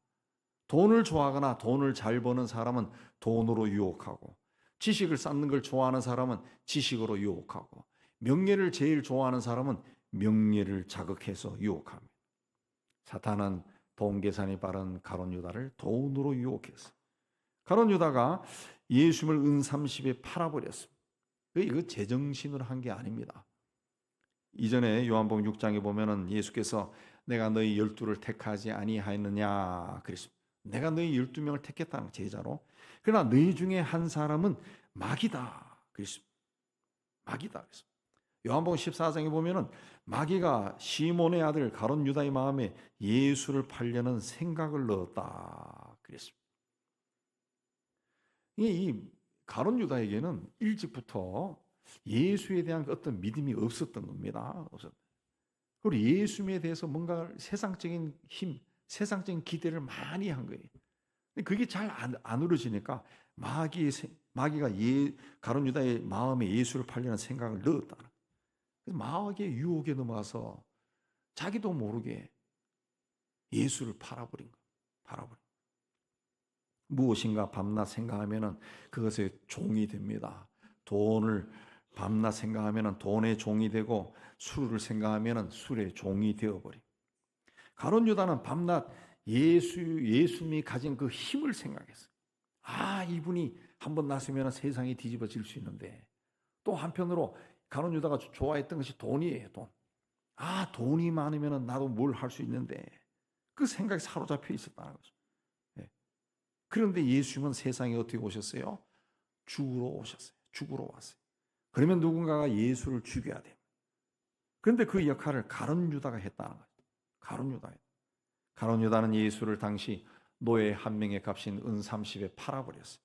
돈을 좋아하거나 돈을 잘 버는 사람은 돈으로 유혹하고, 지식을 쌓는 걸 좋아하는 사람은 지식으로 유혹하고, 명예를 제일 좋아하는 사람은 명예를 자극해서 유혹합니다. 사탄은 돈 계산이 빠른 가룟 유다를 돈으로 유혹했어요. 가룟 유다가 예수님을 은30에 팔아버렸습니다. 이거 제정신으로 한 게 아닙니다. 이전에 요한복음 6장에 보면은 예수께서 내가 너희 12를 택하지 아니하였느냐 그랬습니다. 내가 너희 12명을 택했다는 제자로. 그러나 너희 중에 한 사람은 마귀다 그랬습니다. 마귀다 그랬습니다. 요한복음 14장에 보면은 마귀가 시몬의 아들 가룟 유다의 마음에 예수를 팔려는 생각을 넣었다 그랬습니다. 이 가룟 유다에게는 일찍부터 예수에 대한 어떤 믿음이 없었던 겁니다. 그리고 예수님에 대해서 뭔가 세상적인 힘, 세상적인 기대를 많이 한 거예요. 그게 잘 안 이루어지니까 마귀가 가룟 유다의 마음에 예수를 팔려는 생각을 넣었다. 그래서 마귀의 유혹에 넘어가서 자기도 모르게 예수를 팔아버린 거예요. 무엇인가 밤낮 생각하면은 그것의 종이 됩니다. 돈을 밤낮 생각하면은 돈의 종이 되고, 술을 생각하면은 술의 종이 되어버립니다. 가룟 유다는 밤낮 예수님이 가진 그 힘을 생각했어요. 아, 이분이 한번 나서면 세상이 뒤집어질 수 있는데, 또 한편으로 가룟 유다가 좋아했던 것이 돈이에요. 돈. 아, 돈이 많으면 나도 뭘 할 수 있는데, 그 생각이 사로잡혀 있었다는 거죠. 네. 그런데 예수님은 세상에 어떻게 오셨어요? 죽으러 오셨어요. 죽으러 왔어요. 그러면 누군가가 예수를 죽여야 돼요. 그런데 그 역할을 가룟 유다가 했다는 거죠. 가룟 유다는 예수를 당시 노예 한 명의 값인 은 30에 팔아버렸어요.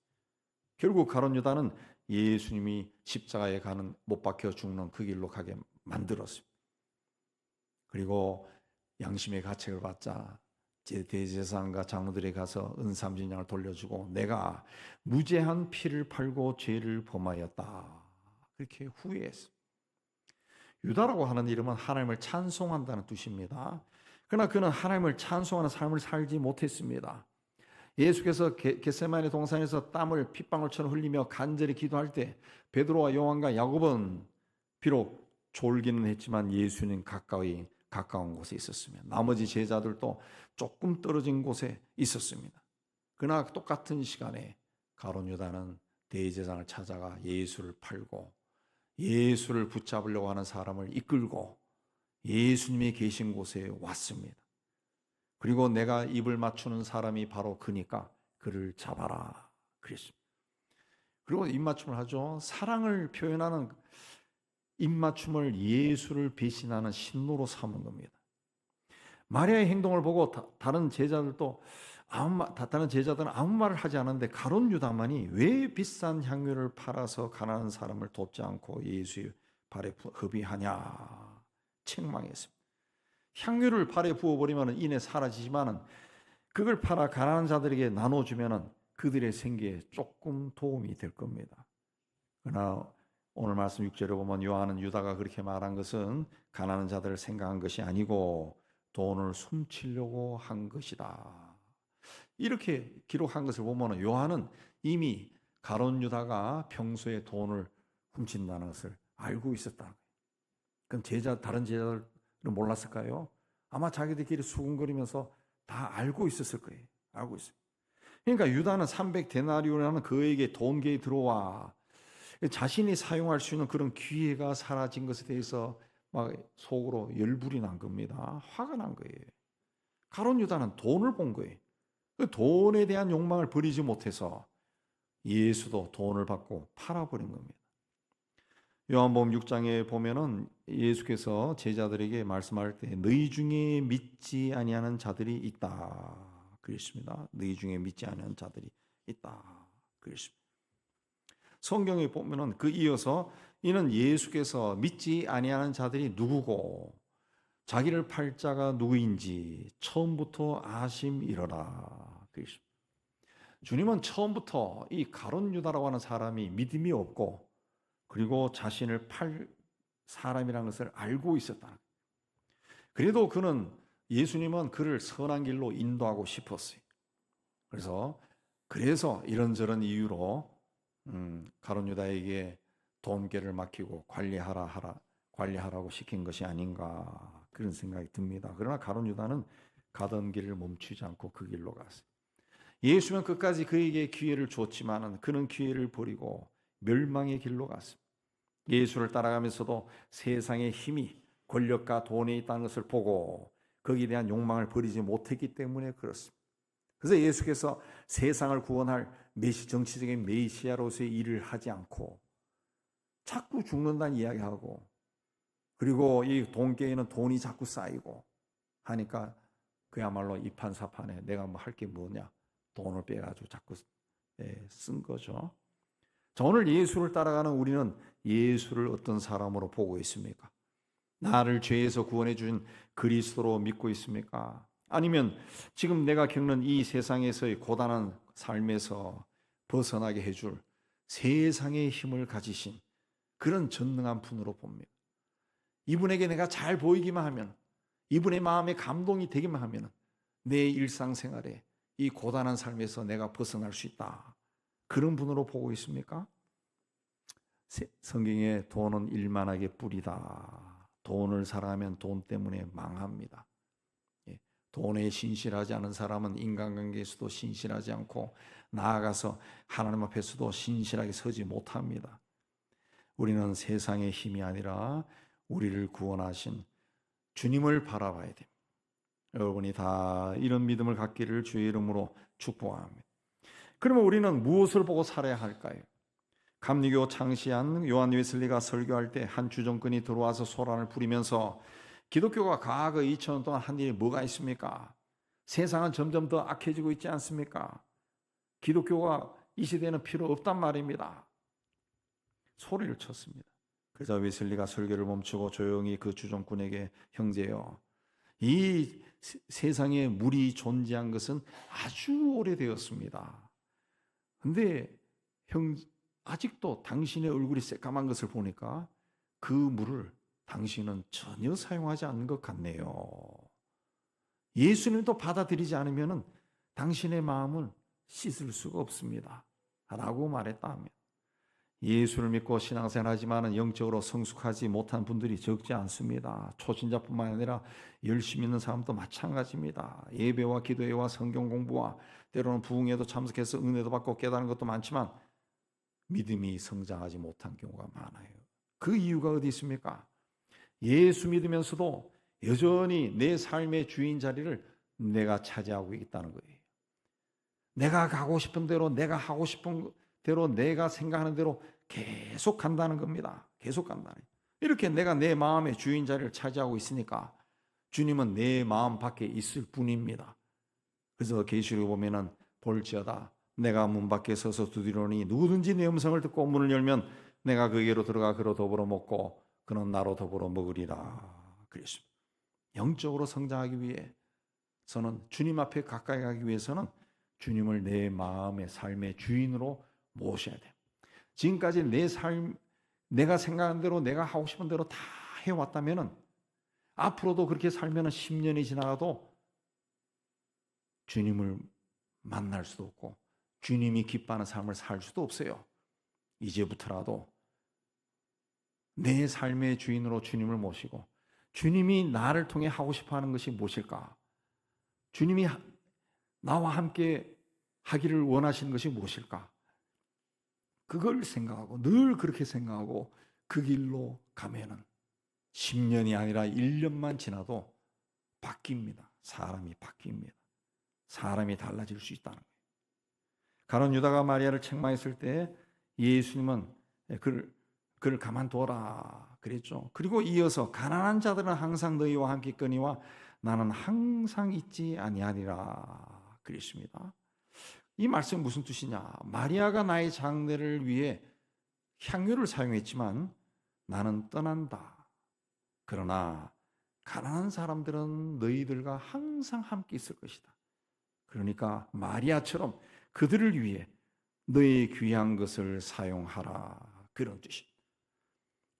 결국 가룟 유다는 예수님이 십자가에 가는 못 박혀 죽는 그 길로 가게 만들었어요. 그리고 양심의 가책을 받자 대제사장과 장로들이 가서 은 30냥을 돌려주고 내가 무죄한 피를 팔고 죄를 범하였다, 그렇게 후회했어요. 유다라고 하는 이름은 하나님을 찬송한다는 뜻입니다. 그러나 그는 하나님을 찬송하는 삶을 살지 못했습니다. 예수께서 겟세마네 동산에서 땀을 핏방울처럼 흘리며 간절히 기도할 때 베드로와 요한과 야곱은 비록 졸기는 했지만 예수는 가까운 곳에 있었으며 나머지 제자들도 조금 떨어진 곳에 있었습니다. 그러나 똑같은 시간에 가룟 유다는 대제사장을 찾아가 예수를 팔고 예수를 붙잡으려고 하는 사람을 이끌고 예수님이 계신 곳에 왔습니다. 그리고 내가 입을 맞추는 사람이 바로 그니까 그를 잡아라 그랬습니다. 그리고 입맞춤을 하죠. 사랑을 표현하는 입맞춤을 예수를 배신하는 신노로 삼은 겁니다. 마리아의 행동을 보고 다른 제자들은 아무 말을 하지 않았는데 가룟 유다만이 왜 비싼 향유를 팔아서 가난한 사람을 돕지 않고 예수의 발에 흡입하냐 책망했습니다. 향유를 발에 부어버리면 이내 사라지지만 그걸 팔아 가난한 자들에게 나눠주면 그들의 생계에 조금 도움이 될 겁니다. 그러나 오늘 말씀 6절에 보면 요한은 유다가 그렇게 말한 것은 가난한 자들을 생각한 것이 아니고 돈을 훔치려고 한 것이다, 이렇게 기록한 것을 보면 요한은 이미 가룟 유다가 평소에 돈을 훔친다는 것을 알고 있었다. 그럼 다른 제자들은 몰랐을까요? 아마 자기들끼리 수군거리면서 다 알고 있었을 거예요. 알고 있어요. 그러니까 유다는 300데나리온이라는 그에게 돈계에 들어와 자신이 사용할 수 있는 그런 기회가 사라진 것에 대해서 막 속으로 열불이 난 겁니다. 화가 난 거예요. 가룟 유다는 돈을 본 거예요. 그 돈에 대한 욕망을 버리지 못해서 예수도 돈을 받고 팔아버린 겁니다. 요한복음 6장에 보면은 예수께서 제자들에게 말씀할 때 너희 중에 믿지 아니하는 자들이 있다 그랬습니다. 너희 중에 믿지 아니하는 자들이 있다 그랬습니다. 성경에 보면은 그 이어서 이는 예수께서 믿지 아니하는 자들이 누구고 자기를 팔 자가 누구인지 처음부터 아심이러라 그랬습니다. 주님은 처음부터 이 가룟 유다라고 하는 사람이 믿음이 없고 그리고 자신을 팔 사람이라는 것을 알고 있었다. 그래도 예수님은 그를 선한 길로 인도하고 싶었어요. 그래서 이런저런 이유로 가룟 유다에게 돈계를 맡기고 관리하라고 시킨 것이 아닌가 그런 생각이 듭니다. 그러나 가룟 유다는 가던 길을 멈추지 않고 그 길로 갔어요. 예수는 끝까지 그에게 기회를 줬지만은 그는 기회를 버리고 멸망의 길로 갔습니다. 예수를 따라가면서도 세상의 힘이 권력과 돈에 있다는 것을 보고 거기에 대한 욕망을 버리지 못했기 때문에 그렇습니다. 그래서 예수께서 세상을 구원할 정치적인 메시아로서의 일을 하지 않고 자꾸 죽는다는 이야기하고 그리고 이 돈계에는 돈이 자꾸 쌓이고 하니까 그야말로 이판사판에 내가 뭐 할 게 뭐냐 돈을 빼가지고 자꾸 쓴 거죠. 자, 오늘 예수를 따라가는 우리는 예수를 어떤 사람으로 보고 있습니까? 나를 죄에서 구원해 준 그리스도로 믿고 있습니까? 아니면 지금 내가 겪는 이 세상에서의 고단한 삶에서 벗어나게 해줄 세상의 힘을 가지신 그런 전능한 분으로 봅니다. 이분에게 내가 잘 보이기만 하면, 이분의 마음에 감동이 되기만 하면 내 일상생활에 이 고단한 삶에서 내가 벗어날 수 있다. 그런 분으로 보고 있습니까? 성경에 돈은 일만하게 뿌리다. 돈을 사랑하면 돈 때문에 망합니다. 돈에 신실하지 않은 사람은 인간관계에서도 신실하지 않고 나아가서 하나님 앞에서도 신실하게 서지 못합니다. 우리는 세상의 힘이 아니라 우리를 구원하신 주님을 바라봐야 됩니다. 여러분이 다 이런 믿음을 갖기를 주의 이름으로 축복합니다. 그러면 우리는 무엇을 보고 살아야 할까요? 감리교 창시한 요한 웨슬리가 설교할 때 한 주정권이 들어와서 소란을 부리면서 기독교가 과거 2000년 동안 한 일이 뭐가 있습니까? 세상은 점점 더 악해지고 있지 않습니까? 기독교가 이 시대에는 필요 없단 말입니다. 소리를 쳤습니다. 그래서 웨슬리가 설교를 멈추고 조용히 그 주정꾼에게, 형제여, 이 세상에 물이 존재한 것은 아주 오래되었습니다. 근데 아직도 당신의 얼굴이 새까만 것을 보니까 그 물을 당신은 전혀 사용하지 않는 것 같네요. 예수님도 받아들이지 않으면 당신의 마음을 씻을 수가 없습니다. 라고 말했다 하면, 예수를 믿고 신앙생활하지만 영적으로 성숙하지 못한 분들이 적지 않습니다. 초신자뿐만 아니라 열심히 있는 사람도 마찬가지입니다. 예배와 기도회와 성경 공부와 때로는 부흥회도 참석해서 은혜도 받고 깨닫는 것도 많지만 믿음이 성장하지 못한 경우가 많아요. 그 이유가 어디 있습니까? 예수 믿으면서도 여전히 내 삶의 주인 자리를 내가 차지하고 있다는 거예요. 내가 가고 싶은 대로, 내가 하고 싶은 대로, 내가 생각하는 대로 계속 간다는 겁니다. 계속 간다는. 이렇게 내가 내 마음의 주인 자리를 차지하고 있으니까 주님은 내 마음 밖에 있을 뿐입니다. 그래서 계시록에 보면은 볼지어다 내가 문 밖에 서서 두드리노니 누구든지 내 음성을 듣고 문을 열면 내가 그에게로 들어가 그로 더불어 먹고 그는 나로 더불어 먹으리라. 그랬습니다. 영적으로 성장하기 위해서는, 주님 앞에 가까이 가기 위해서는 주님을 내 마음의 삶의 주인으로 모셔야 돼요. 지금까지 내 삶, 내가 생각하는 대로, 내가 하고 싶은 대로 다 해왔다면 앞으로도 그렇게 살면 10년이 지나가도 주님을 만날 수도 없고 주님이 기뻐하는 삶을 살 수도 없어요. 이제부터라도 내 삶의 주인으로 주님을 모시고, 주님이 나를 통해 하고 싶어하는 것이 무엇일까? 주님이 나와 함께 하기를 원하시는 것이 무엇일까? 그걸 생각하고, 늘 그렇게 생각하고 그 길로 가면은 10년이 아니라 1년만 지나도 바뀝니다. 사람이 바뀝니다. 사람이 달라질 수 있다는 거예요. 가룟 유다가 마리아를 책망했을 때 예수님은 그를 가만둬라 그랬죠. 그리고 이어서 가난한 자들은 항상 너희와 함께 있거니와 나는 항상 있지 아니하리라 그랬습니다. 이 말씀 무슨 뜻이냐? 마리아가 나의 장례를 위해 향유를 사용했지만 나는 떠난다. 그러나 가난한 사람들은 너희들과 항상 함께 있을 것이다. 그러니까 마리아처럼 그들을 위해 너의 귀한 것을 사용하라. 그런 뜻입니다.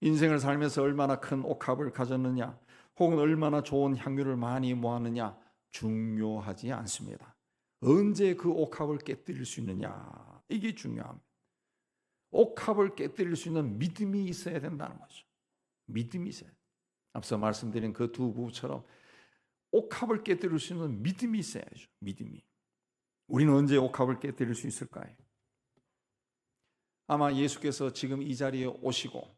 인생을 살면서 얼마나 큰 옥합을 가졌느냐, 혹은 얼마나 좋은 향유를 많이 모았느냐 중요하지 않습니다. 언제 그 옥합을 깨뜨릴 수 있느냐, 이게 중요합니다. 옥합을 깨뜨릴 수 있는 믿음이 있어야 된다는 거죠. 믿음이 있어야 돼요. 앞서 말씀드린 그 두 부부처럼 옥합을 깨뜨릴 수 있는 믿음이 있어야죠. 믿음이. 우리는 언제 옥합을 깨뜨릴 수 있을까요? 아마 예수께서 지금 이 자리에 오시고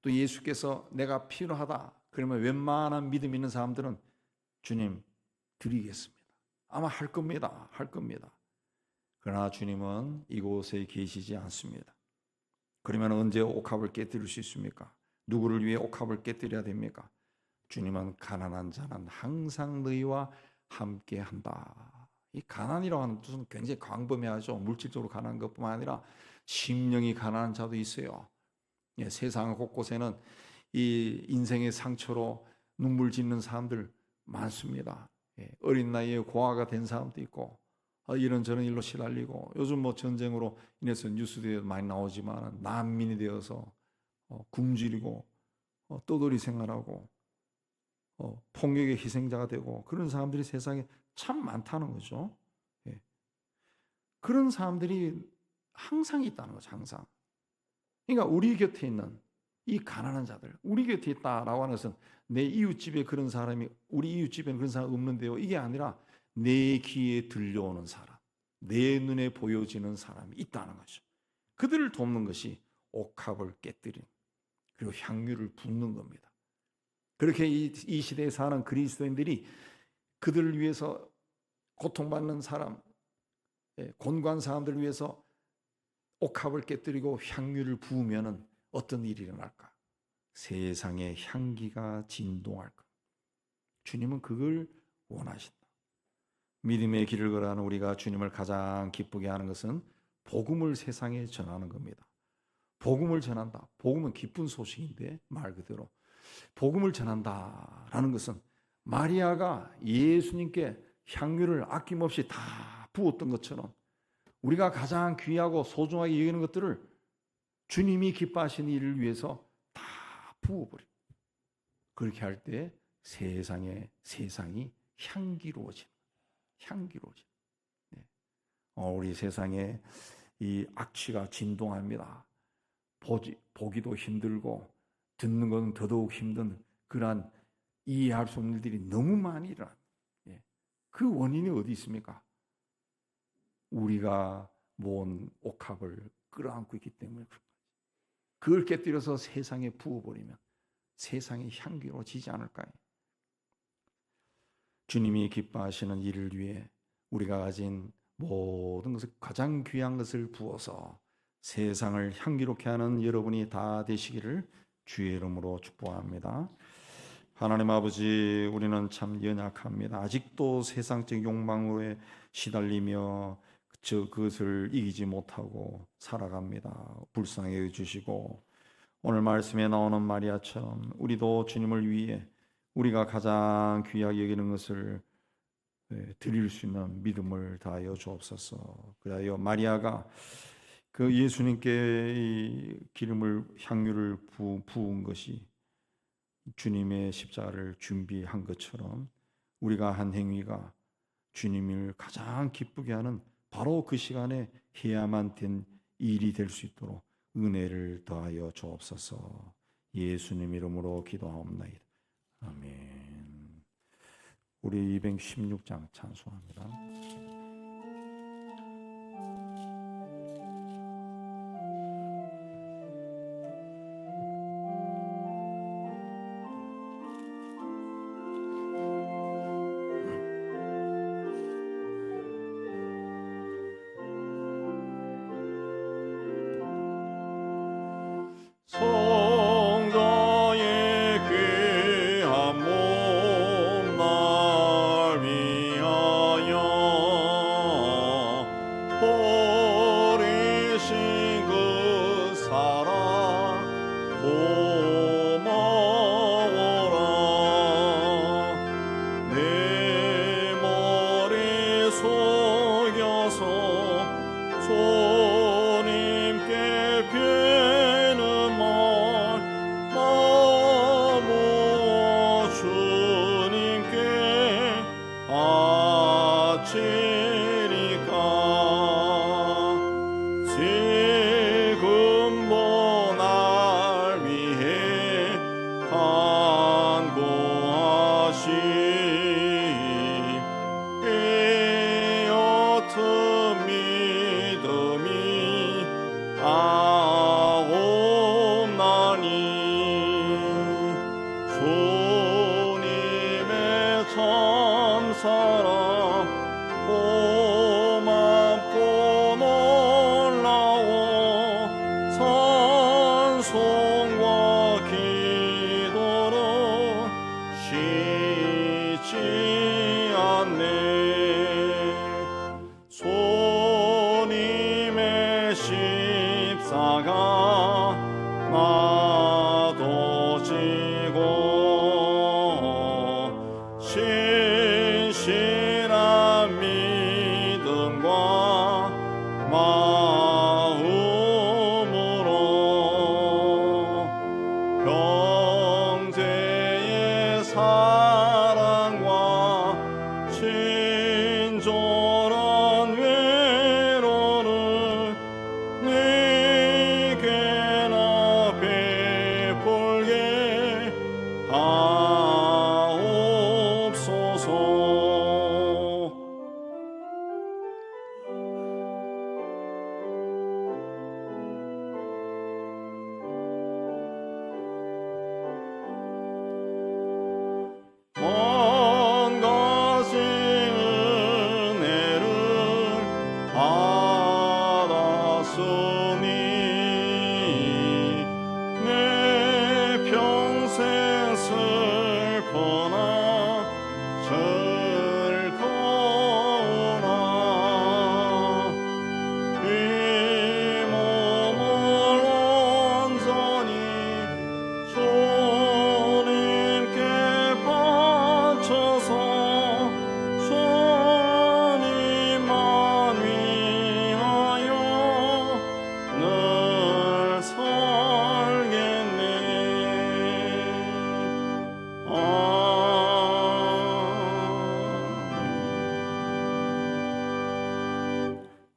또 예수께서 내가 필요하다 그러면 웬만한 믿음 있는 사람들은 주님 드리겠습니다. 아마 할 겁니다. 할 겁니다. 그러나 주님은 이곳에 계시지 않습니다. 그러면 언제 옥합을 깨뜨릴 수 있습니까? 누구를 위해 옥합을 깨뜨려야 됩니까? 주님은 가난한 자는 항상 너희와 함께 한다. 이 가난이라고 하는 뜻은 굉장히 광범위하죠. 물질적으로 가난한 것뿐만 아니라 심령이 가난한 자도 있어요. 세상 곳곳에는 이 인생의 상처로 눈물 짓는 사람들 많습니다. 어린 나이에 고아가 된 사람도 있고 이런저런 일로 시달리고, 요즘 뭐 전쟁으로 인해서 뉴스에 많이 나오지만 난민이 되어서 굶주리고 떠돌이 생활하고 폭력의 희생자가 되고 그런 사람들이 세상에 참 많다는 거죠. 그런 사람들이 항상 있다는 거죠. 항상. 그러니까 우리 곁에 있는 이 가난한 자들, 우리 곁에 있다라고 하는 것은 내 이웃집에 그런 사람이, 우리 이웃집에는 그런 사람 없는데요, 이게 아니라 내 귀에 들려오는 사람, 내 눈에 보여지는 사람이 있다는 거죠. 그들을 돕는 것이 옥합을 깨뜨린, 그리고 향유를 붓는 겁니다. 그렇게 이 시대에 사는 그리스도인들이 그들을 위해서 고통받는 사람, 곤고한 사람들을 위해서 옥합을 깨뜨리고 향유를 부으면 어떤 일이 일어날까? 세상의 향기가 진동할 것. 주님은 그걸 원하신다. 믿음의 길을 걸어가는 우리가 주님을 가장 기쁘게 하는 것은 복음을 세상에 전하는 겁니다. 복음을 전한다. 복음은 기쁜 소식인데 말 그대로 복음을 전한다라는 것은 마리아가 예수님께 향유를 아낌없이 다 부었던 것처럼 우리가 가장 귀하고 소중하게 여기는 것들을 주님이 기뻐하시는 일을 위해서 다 부어버려. 그렇게 할 때 세상이 향기로워진. 네. 우리 세상에 이 악취가 진동합니다. 보기도 힘들고 듣는 것은 더더욱 힘든 그러한 이해할 수 없는 일들이 너무 많이 일어납니다. 그 원인이 어디 있습니까? 우리가 모은 옥합을 끌어안고 있기 때문에 그런 거죠. 그걸 깨뜨려서 세상에 부어버리면 세상이 향기로워지지 않을까요? 주님이 기뻐하시는 일을 위해 우리가 가진 모든 것을 가장 귀한 것을 부어서 세상을 향기롭게 하는 여러분이 다 되시기를 주의 이름으로 축복합니다. 하나님 아버지, 우리는 참 연약합니다. 아직도 세상적 욕망에 시달리며 그것을 이기지 못하고 살아갑니다. 불쌍히 여겨주시고 오늘 말씀에 나오는 마리아처럼 우리도 주님을 위해 우리가 가장 귀하게 여기는 것을 드릴 수 있는 믿음을 다하여 주옵소서. 그리하여 마리아가 그 예수님께 이 기름을 향유를 부은 것이 주님의 십자가를 준비한 것처럼 우리가 한 행위가 주님을 가장 기쁘게 하는 바로 그 시간에 해야만 된 일이 될 수 있도록 은혜를 더하여 주옵소서. 예수님 이름으로 기도하옵나이다. 아멘. 우리 216장 찬송합니다. 성자의 귀한 몸 날 위하여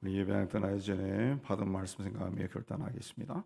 우리 예배당 떠나기 전에 받은 말씀 생각하며 결단하겠습니다.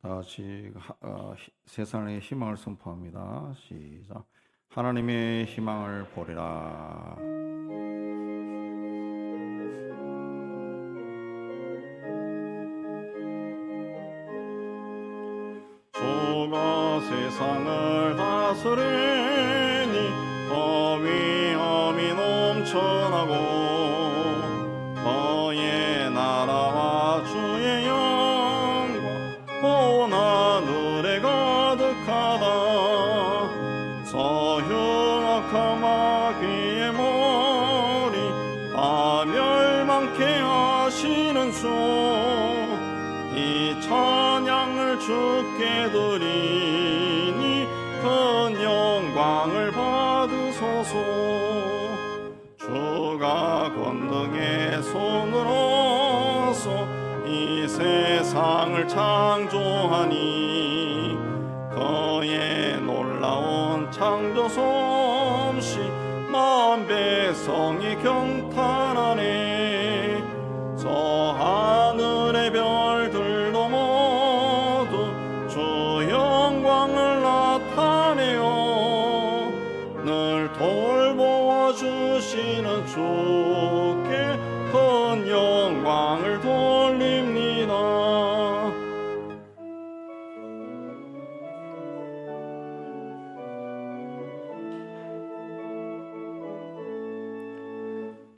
다시 세상의 희망을 선포합니다. 시작. 하나님의 희망을 보리라. 주가 세상을 다스리니 어미함이 넘쳐나고 너의 나라와 주의 온 하늘에 가득하다. 서흉악한 마귀의 머리 다 멸망케 하시는 주, 이 찬양을 주께 드리니 큰 영광을 받으소서. 주가 권능의 손으로서 이 세상을 창조하니 그의 놀라운 창조 솜씨 만 백성이 경탄하네. 저 하늘의 별들도 모두 주 영광을 나타내어 늘 돌보아 주시는 주께 큰 영광을 돌립니다.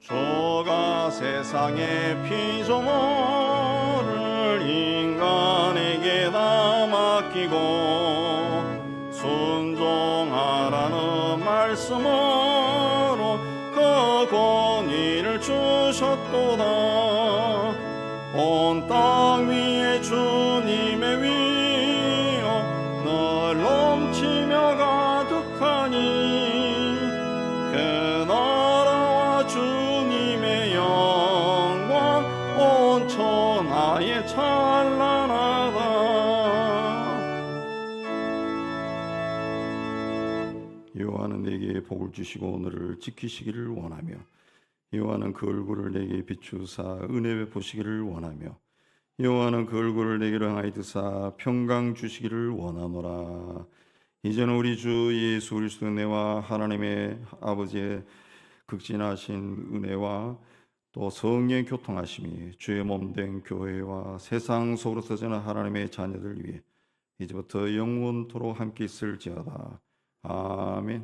주가 세상의 피조물을 인간에게 다 맡기고 순종하라는 말씀으로 그 권위를 주셨도다. 온 땅 위에 주님의 위엄 늘 넘치며 가득하니 그 나라와 주님의 영광 온 천하에 찬란하다. 여호와는 내게 복을 주시고 오늘을 지키시기를 원하며 여호와는 그 얼굴을 내게 비추사 은혜 베푸시기를 원하며 여호와는 그 얼굴을 내게로 향하여 드사 평강 주시기를 원하노라. 이제는 우리 주 예수 그리스도 은혜와 하나님의 아버지의 극진하신 은혜와 또 성령의 교통하심이 주의 몸된 교회와 세상 속으로 터지는 하나님의 자녀들 위해 이제부터 영원토록 함께 있을지어다. 아멘.